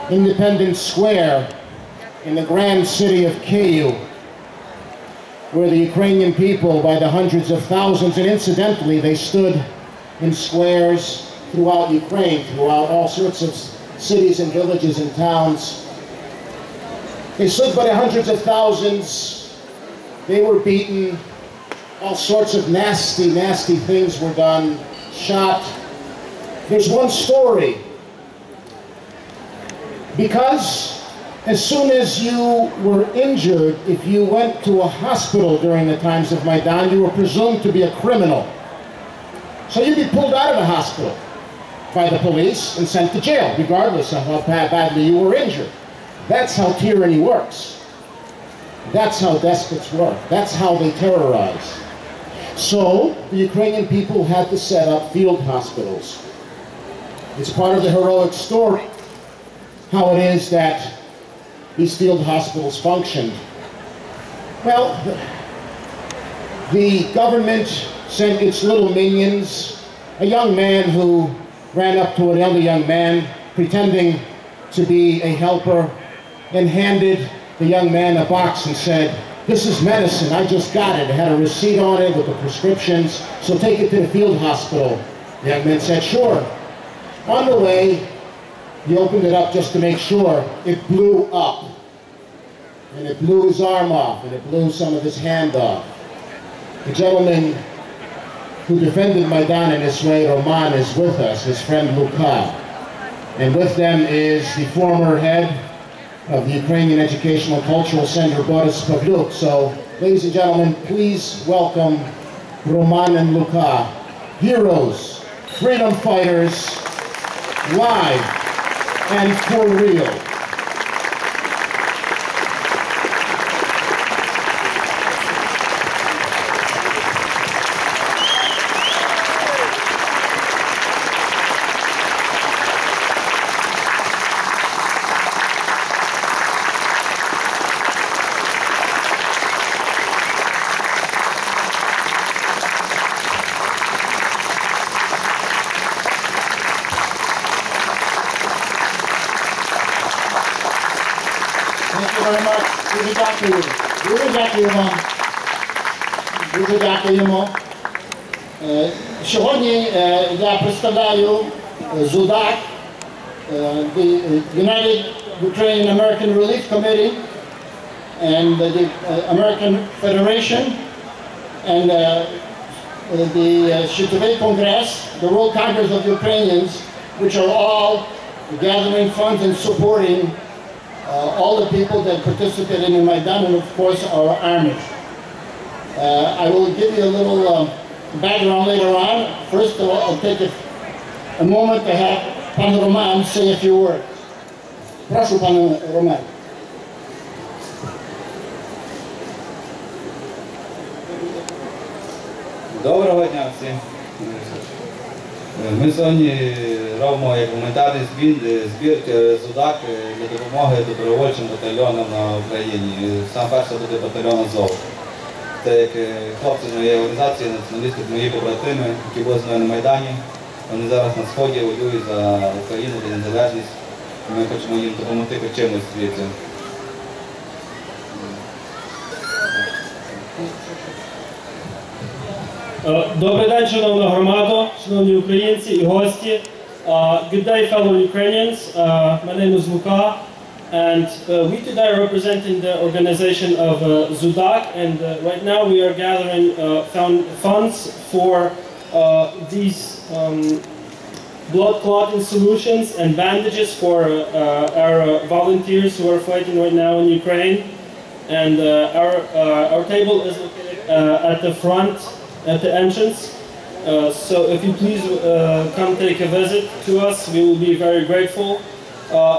Independence Square in the grand city of Kyiv, where the Ukrainian people, by the hundreds of thousands, and incidentally they stood in squares throughout Ukraine, throughout all sorts of cities and villages and towns. They stood by the hundreds of thousands. They were beaten. All sorts of nasty, nasty things were done, shot. There's one story. Because as soon as you were injured, if you went to a hospital during the times of Maidan, you were presumed to be a criminal. So you'd be pulled out of the hospital by the police and sent to jail, regardless of how badly you were injured. That's how tyranny works. That's how despots work. That's how they terrorize. So the Ukrainian people had to set up field hospitals. It's part of the heroic story, how it is that these field hospitals functioned. Well, the government sent its little minions, a young man who ran up to another young man, pretending to be a helper, and handed the young man a box and said, "This is medicine, I just got it. It had a receipt on it with the prescriptions, so take it to the field hospital." The young man said, "Sure." On the way, he opened it up just to make sure. It blew up. And it blew his arm off, and it blew some of his hand off. The gentleman who defended Maidan in this way, Roman, is with us, his friend Luka. And with them is the former head of the Ukrainian Educational Cultural Center, Boris Pavlyuk. So, ladies and gentlemen, please welcome Roman and Luka, heroes, freedom fighters, live and for real. Дуже дякую. Дуже дякую вам. Дуже дякуємо. Сьогодні я представляю ZUDAC, the United Ukrainian American Relief Committee, and the American Federation, and the Światowy Congress, the World Congress of Ukrainians, which are all gathering funds and supporting all the people that participated in Maidan, and of course our army. I will give you a little background later on. First of all, I'll take a moment to have Pan Roman say a few words. Proszę, Pan Roman. Доброго дня всім. Ми сьогодні робимо як гуманітарний збір ZUDAC для допомоги добровольчим батальйонам на Україні. Сам перший буде батальйон Азов. Це як хлопці моєї організації, націоналісти, мої побратими, які були з мною на Майдані. Вони зараз на Сході воюють за Україну, за незалежність. Ми хочемо їм допомогти хоч чимось звідси. Добрий день, шановна громада, шановні українці і гості. Good day, fellow Ukrainians. My name is Luka, and we today are representing the organization of ZUDAC, and right now we are gathering funds for these blood clotting solutions and bandages for our volunteers who are fighting right now in Ukraine. And our table is located at the front, at the entrance. So if you please come take a visit to us, we will be very grateful.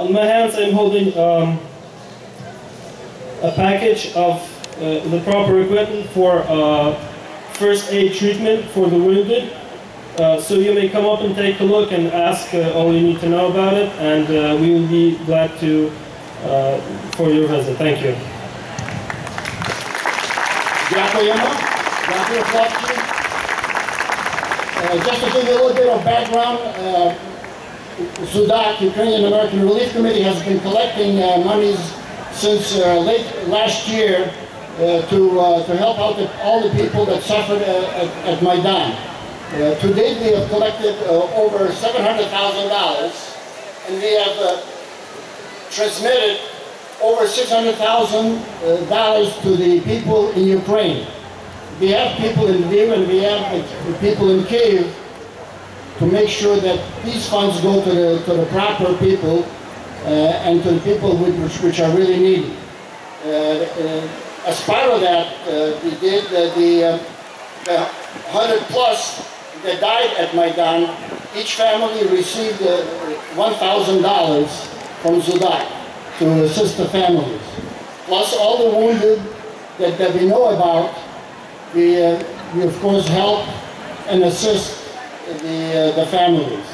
In my hands I'm holding a package of the proper equipment for first aid treatment for the wounded. So you may come up and take a look and ask all you need to know about it, and we will be glad to for your visit. Thank you. Дякуємо. Дякую, хлопці. Just to give you a little bit of background, Sudak, Ukrainian American Relief Committee, has been collecting monies since late last year to help out all the people that suffered at Maidan. To date, we have collected over $700,000, and we have transmitted over $600,000 to the people in Ukraine. We have people in Lviv and we have people in Kyiv to make sure that these funds go to the proper people and to the people which are really needy. As part of that, we did the 100 plus that died at Maidan. Each family received $1,000 from Sudak to assist the families. Plus all the wounded that we know about, we of course help and assist the families.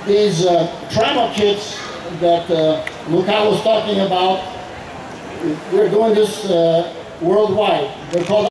These trauma kits that Luka was talking about, we're doing this worldwide. They're called